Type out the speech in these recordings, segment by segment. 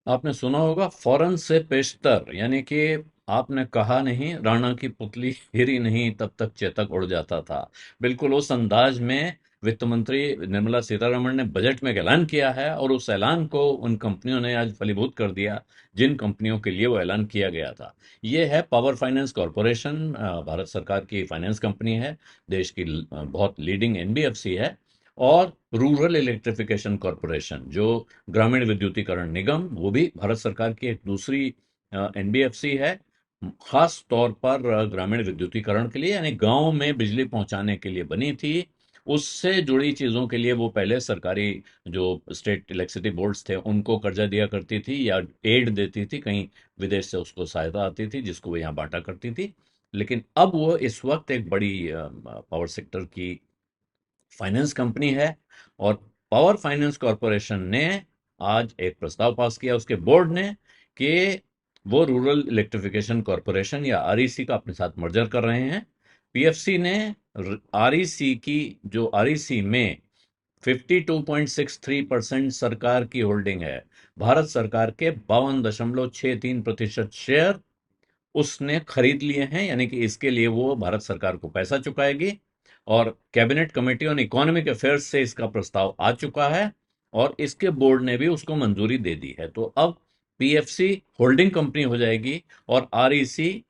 आपने सुना होगा फौरन से पेशतर, यानी कि आपने कहा नहीं राणा की पुतली हिरी नहीं तब तक चेतक उड़ जाता था। बिल्कुल उस अंदाज में वित्त मंत्री निर्मला सीतारमण ने बजट में एक ऐलान किया है, और उस ऐलान को उन कंपनियों ने आज फलीभूत कर दिया जिन कंपनियों के लिए वो ऐलान किया गया था। ये है पावर फाइनेंस कॉरपोरेशन, भारत सरकार की फाइनेंस कंपनी है, देश की बहुत लीडिंग एनबीएफसी है। और रूरल इलेक्ट्रिफिकेशन कॉरपोरेशन, जो ग्रामीण विद्युतीकरण निगम, वो भी भारत सरकार की एक दूसरी एनबीएफसी है, खास तौर पर ग्रामीण विद्युतीकरण के लिए, यानी गांव में बिजली पहुंचाने के लिए बनी थी। उससे जुड़ी चीजों के लिए वो पहले सरकारी जो स्टेट इलेक्ट्रिसिटी बोर्ड्स थे उनको कर्जा दिया करती थी या एड देती थी, कहीं विदेश से उसको सहायता आती थी जिसको वो यहाँ बांटा करती थी। लेकिन अब वो इस वक्त एक बड़ी पावर सेक्टर की फाइनेंस कंपनी है। और पावर फाइनेंस कॉरपोरेशन ने आज एक प्रस्ताव पास किया उसके बोर्ड ने कि वो रूरल इलेक्ट्रिफिकेशन कॉरपोरेशन या आरईसी का अपने साथ मर्जर कर रहे हैं। पीएफसी ने आरईसी की, जो आरईसी में 52.63% सरकार की होल्डिंग है, भारत सरकार के 52.63% शेयर उसने खरीद लिए हैं, यानी कि इसके लिए वो भारत सरकार को पैसा चुकाएगी। और cabinet committee on economic affairs से इसका प्रस्ताव आ चुका है, और इसके बोर्ड ने भी उसको मंजूरी दे दी है। तो अब पीएफसी होल्डिंग कंपनी हो जाएगी और आरईसी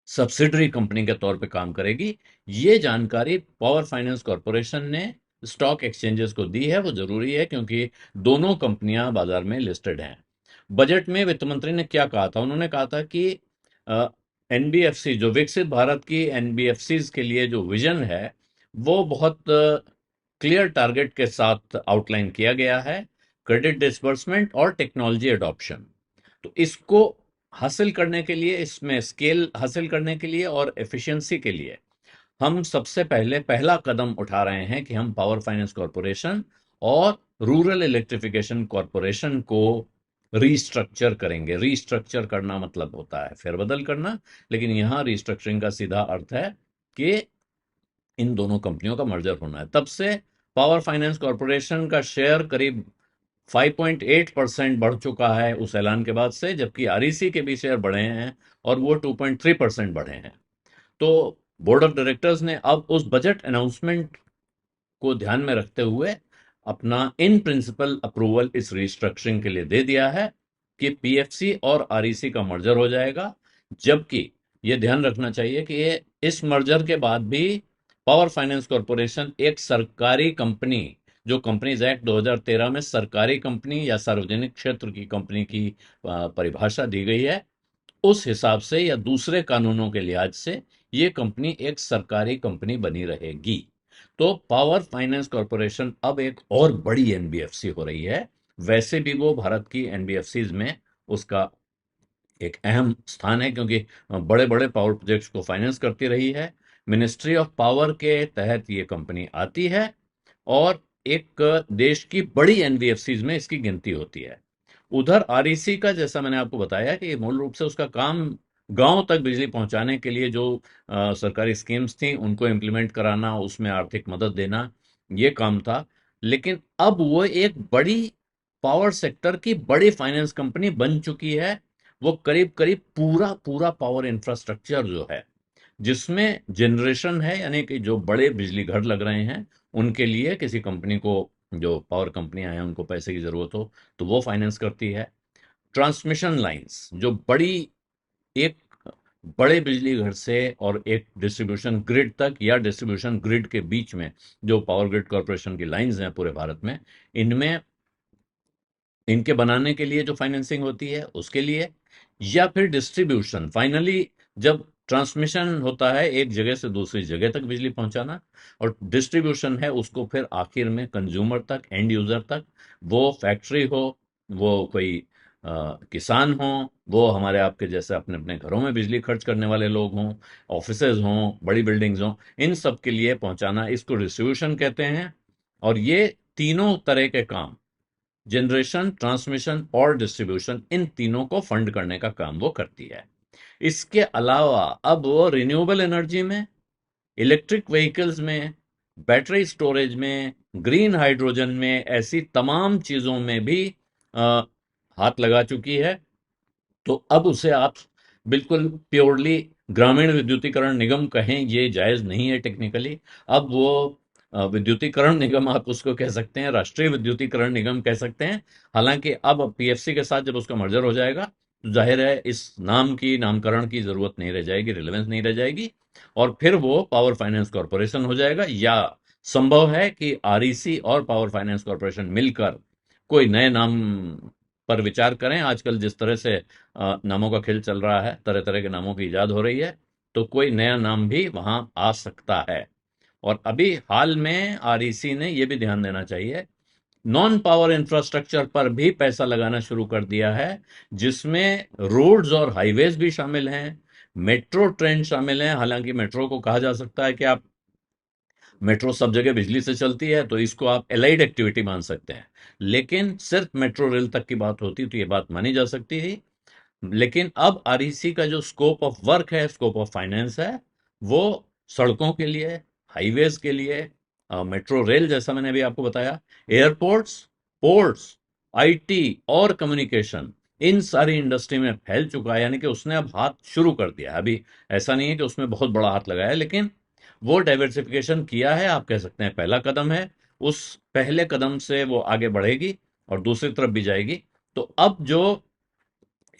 सब्सिडरी कंपनी के तौर पे काम करेगी। ये जानकारी पावर फाइनेंस कॉरपोरेशन ने स्टॉक एक्सचेंजेस को दी है। वो जरूरी है क्योंकि दोनों कंपनियां बाजार में लिस्टेड हैं। बजट में वित्त मंत्री ने क्या कहा था? उन्होंने कहा था कि एनबीएफसी, जो विकसित भारत की एनबीएफसी के लिए जो विजन है, वो बहुत क्लियर टारगेट के साथ आउटलाइन किया गया है, क्रेडिट डिसबर्समेंट और टेक्नोलॉजी अडॉप्शन। तो इसको हासिल करने के लिए, इसमें स्केल हासिल करने के लिए और एफिशिएंसी के लिए हम सबसे पहले पहला कदम उठा रहे हैं कि हम पावर फाइनेंस कॉरपोरेशन और रूरल इलेक्ट्रिफिकेशन कॉरपोरेशन को रीस्ट्रक्चर करेंगे। रीस्ट्रक्चर करना मतलब होता है फेरबदल करना, लेकिन यहां रीस्ट्रक्चरिंग का सीधा अर्थ है कि इन दोनों कंपनियों का मर्जर होना है। तब से पावर फाइनेंस कॉरपोरेशन का शेयर करीब 5.8% बढ़ चुका है उस ऐलान के बाद से, जबकि आरईसी के भी शेयर बढ़े हैं और वो 2.3% बढ़े हैं। तो बोर्ड ऑफ डायरेक्टर्स ने अब उस बजट अनाउंसमेंट को ध्यान में रखते हुए अपना इन प्रिंसिपल अप्रूवल इस रिस्ट्रक्चरिंग के लिए दे दिया है कि पीएफसी और आरईसी का मर्जर हो जाएगा। जबकि ये ध्यान रखना चाहिए कि ये इस मर्जर के बाद भी पावर फाइनेंस कॉरपोरेशन एक सरकारी कंपनी, जो कंपनीज एक्ट 2013 में सरकारी कंपनी या सार्वजनिक क्षेत्र की कंपनी की परिभाषा दी गई है, उस हिसाब से या दूसरे कानूनों के लिहाज से ये कंपनी एक सरकारी कंपनी बनी रहेगी। तो पावर फाइनेंस कॉरपोरेशन अब एक और बड़ी एनबीएफसी हो रही है। वैसे भी वो भारत की एनबीएफसीज में उसका एक अहम स्थान है, क्योंकि बड़े बड़े पावर प्रोजेक्ट्स को फाइनेंस करती रही है। मिनिस्ट्री ऑफ पावर के तहत ये कंपनी आती है, और एक देश की बड़ी एनबीएफसीज में इसकी गिनती होती है। उधर आरईसी का, जैसा मैंने आपको बताया कि मूल रूप से उसका काम गांव तक बिजली पहुंचाने के लिए जो सरकारी स्कीम्स थी उनको इम्प्लीमेंट कराना, उसमें आर्थिक मदद देना, ये काम था। लेकिन अब वो एक बड़ी पावर सेक्टर की बड़ी फाइनेंस कंपनी बन चुकी है। वो करीब करीब पूरा पूरा पावर इंफ्रास्ट्रक्चर जो है, जिसमें जनरेशन है, यानी कि जो बड़े बिजली घर लग रहे हैं उनके लिए किसी कंपनी को, जो पावर कंपनियां हैं उनको पैसे की जरूरत हो तो वो फाइनेंस करती है। ट्रांसमिशन लाइंस, जो बड़ी, एक बड़े बिजली घर से और एक डिस्ट्रीब्यूशन ग्रिड तक या डिस्ट्रीब्यूशन ग्रिड के बीच में जो पावर ग्रिड कॉरपोरेशन की लाइंस हैं पूरे भारत में, इनमें इनके बनाने के लिए जो फाइनेंसिंग होती है उसके लिए, या फिर डिस्ट्रीब्यूशन, फाइनली जब ट्रांसमिशन होता है एक जगह से दूसरी जगह तक बिजली पहुंचाना, और डिस्ट्रीब्यूशन है उसको फिर आखिर में कंज्यूमर तक, एंड यूजर तक, वो फैक्ट्री हो, वो कोई किसान हो, वो हमारे आपके जैसे अपने अपने घरों में बिजली खर्च करने वाले लोग हों, ऑफिसेज हों, बड़ी बिल्डिंग्स हों, इन सब के लिए पहुंचाना, इसको डिस्ट्रीब्यूशन कहते हैं। और ये तीनों तरह के काम, जनरेशन, ट्रांसमिशन और डिस्ट्रीब्यूशन, इन तीनों को फंड करने का काम वो करती है। इसके अलावा अब वो रिन्यूएबल एनर्जी में, इलेक्ट्रिक व्हीकल्स में, बैटरी स्टोरेज में, ग्रीन हाइड्रोजन में, ऐसी तमाम चीजों में भी हाथ लगा चुकी है, तो अब उसे आप बिल्कुल प्योरली ग्रामीण विद्युतीकरण निगम कहें, ये जायज नहीं है टेक्निकली। अब वो विद्युतीकरण निगम आप उसको कह सकते हैं, राष्ट्रीय विद्युतीकरण निगम कह सकते हैं। हालांकि अब पीएफसी के साथ जब उसका मर्जर हो जाएगा तो जाहिर है इस नाम की नामकरण की जरूरत नहीं रह जाएगी, रिलेवेंस नहीं रह जाएगी, और फिर वो पावर फाइनेंस कॉरपोरेशन हो जाएगा। या संभव है कि आरईसी और पावर फाइनेंस कॉरपोरेशन मिलकर कोई नए नाम पर विचार करें। आजकल जिस तरह से नामों का खेल चल रहा है, तरह तरह के नामों की इजाद हो रही है, तो कोई नया नाम भी वहां आ सकता है। और अभी हाल में आरईसी ने यह भी ध्यान देना चाहिए, नॉन पावर इंफ्रास्ट्रक्चर पर भी पैसा लगाना शुरू कर दिया है, जिसमें रोड्स और हाईवेज भी शामिल हैं, मेट्रो ट्रेन शामिल हैं। हालांकि मेट्रो को कहा जा सकता है कि आप, मेट्रो सब जगह बिजली से चलती है तो इसको आप एलाइड एक्टिविटी मान सकते हैं, लेकिन सिर्फ मेट्रो रेल तक की बात होती तो ये बात मानी जा सकती है। लेकिन अब आरईसी का जो स्कोप ऑफ वर्क है, स्कोप ऑफ फाइनेंस है, वो सड़कों के लिए, हाईवेज के लिए, मेट्रो रेल जैसा मैंने अभी आपको बताया, एयरपोर्ट्स, पोर्ट्स, आईटी और कम्युनिकेशन, इन सारी इंडस्ट्री में फैल चुका है। यानी कि उसने अब हाथ शुरू कर दिया है। अभी ऐसा नहीं है कि उसमें बहुत बड़ा हाथ लगाया है, लेकिन वो डाइवर्सिफिकेशन किया है, आप कह सकते हैं पहला कदम है। उस पहले कदम से वो आगे बढ़ेगी और दूसरी तरफ भी जाएगी। तो अब जो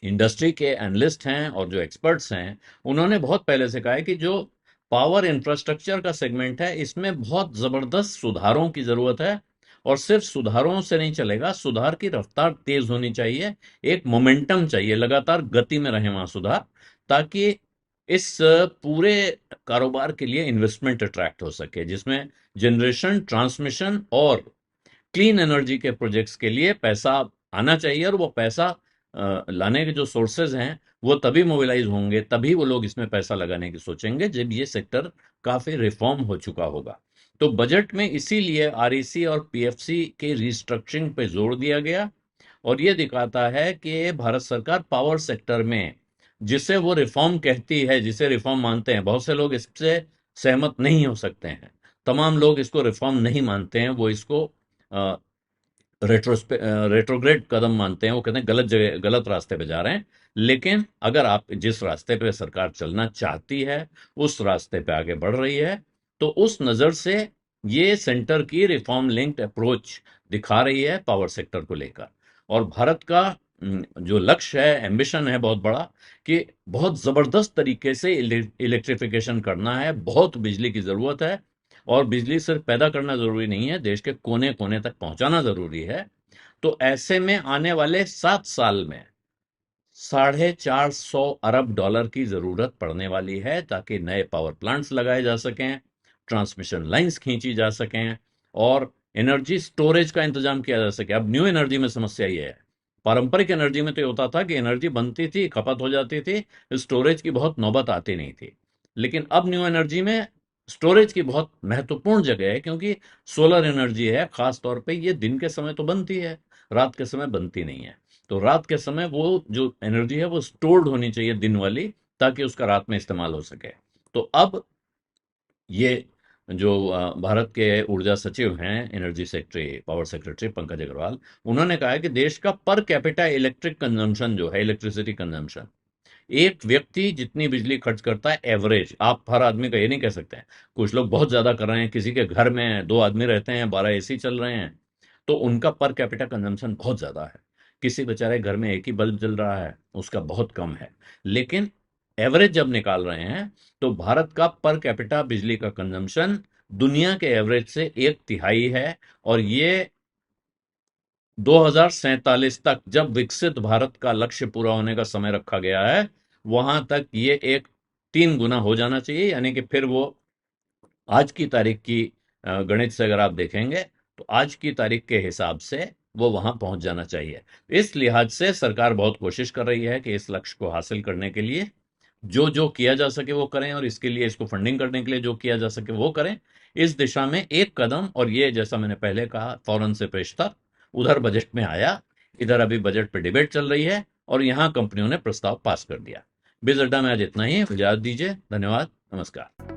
इंडस्ट्री के एनालिस्ट हैं और जो एक्सपर्ट्स हैं, उन्होंने बहुत पहले से कहा है कि जो पावर इंफ्रास्ट्रक्चर का सेगमेंट है, इसमें बहुत जबरदस्त सुधारों की जरूरत है। और सिर्फ सुधारों से नहीं चलेगा, सुधार की रफ्तार तेज होनी चाहिए, एक मोमेंटम चाहिए, लगातार गति में रहे वहां सुधार, ताकि इस पूरे कारोबार के लिए इन्वेस्टमेंट अट्रैक्ट हो सके, जिसमें जनरेशन, ट्रांसमिशन और क्लीन एनर्जी के प्रोजेक्ट्स के लिए पैसा आना चाहिए। और वो पैसा लाने के जो सोर्सेज हैं, वो तभी मोबिलाइज होंगे, तभी वो लोग इसमें पैसा लगाने की सोचेंगे जब ये सेक्टर काफी रिफॉर्म हो चुका होगा। तो बजट में इसीलिए आरईसी और पीएफसी के रिस्ट्रक्चरिंग पे जोर दिया गया, और ये दिखाता है कि भारत सरकार पावर सेक्टर में जिसे वो रिफॉर्म कहती है, जिसे रिफॉर्म मानते हैं, बहुत से लोग इससे सहमत नहीं हो सकते हैं। तमाम लोग इसको रिफॉर्म नहीं मानते हैं, वो इसको रेट्रोग्रेड कदम मानते हैं। वो कहते हैं गलत जगह, गलत रास्ते पे जा रहे हैं। लेकिन अगर आप जिस रास्ते पे सरकार चलना चाहती है, उस रास्ते पे आगे बढ़ रही है, तो उस नजर से ये सेंटर की रिफॉर्म लिंक्ड अप्रोच दिखा रही है पावर सेक्टर को लेकर। और भारत का जो लक्ष्य है, एम्बिशन है बहुत बड़ा, कि बहुत जबरदस्त तरीके से इलेक्ट्रिफिकेशन करना है। बहुत बिजली की जरूरत है, और बिजली सिर्फ पैदा करना जरूरी नहीं है, देश के कोने कोने तक पहुंचाना जरूरी है। तो ऐसे में आने वाले 7 साल में $450 अरब की जरूरत पड़ने वाली है, ताकि नए पावर प्लांट्स लगाए जा सकें, ट्रांसमिशन लाइंस खींची जा सकें, और एनर्जी स्टोरेज का इंतजाम किया जा सके। अब न्यू एनर्जी में समस्या ये है, पारंपरिक एनर्जी में तो ये होता था कि एनर्जी बनती थी, खपत हो जाती थी, स्टोरेज की बहुत नौबत आती नहीं थी। लेकिन अब न्यू एनर्जी में स्टोरेज की बहुत महत्वपूर्ण जगह है, क्योंकि सोलर एनर्जी है खास तौर पे, ये दिन के समय तो बनती है, रात के समय बनती नहीं है। तो रात के समय वो जो एनर्जी है वो स्टोर्ड होनी चाहिए दिन वाली, ताकि उसका रात में इस्तेमाल हो सके। तो अब ये जो भारत के ऊर्जा सचिव हैं, energy secretary, power secretary Pankaj Agarwal, उन्होंने कहा है कि देश का पर कैपिटा इलेक्ट्रिक कंजम्पशन जो है, इलेक्ट्रिसिटी कंजम्पशन, एक व्यक्ति जितनी बिजली खर्च करता है एवरेज, आप हर आदमी का ये नहीं कह सकते हैं, कुछ लोग बहुत ज्यादा कर रहे हैं, किसी के घर में 2 आदमी रहते हैं, 12 एसी चल रहे हैं, तो उनका पर कैपिटा कंजम्पशन बहुत ज्यादा है। किसी बेचारे घर में एक ही बल्ब जल रहा है, उसका बहुत कम है। लेकिन एवरेज जब निकाल रहे हैं, तो भारत का पर कैपिटा बिजली का कंजम्पशन दुनिया के एवरेज से 1/3 है। और ये 2047 तक, जब विकसित भारत का लक्ष्य पूरा होने का समय रखा गया है, वहां तक ये एक 3 गुना हो जाना चाहिए। यानी कि फिर वो आज की तारीख की गणित से अगर आप देखेंगे, तो आज की तारीख के हिसाब से वो वहां पहुंच जाना चाहिए। इस लिहाज से सरकार बहुत कोशिश कर रही है कि इस लक्ष्य को हासिल करने के लिए जो जो किया जा सके वो करें, और इसके लिए, इसको फंडिंग करने के लिए जो किया जा सके वो करें। इस दिशा में एक कदम, और ये जैसा मैंने पहले कहा, फौरन से पेशतर उधर बजट में आया, इधर अभी बजट पे डिबेट चल रही है, और यहां कंपनियों ने प्रस्ताव पास कर दिया। बिज अड्डा में आज इतना ही, इजाजत दीजिए, धन्यवाद, नमस्कार।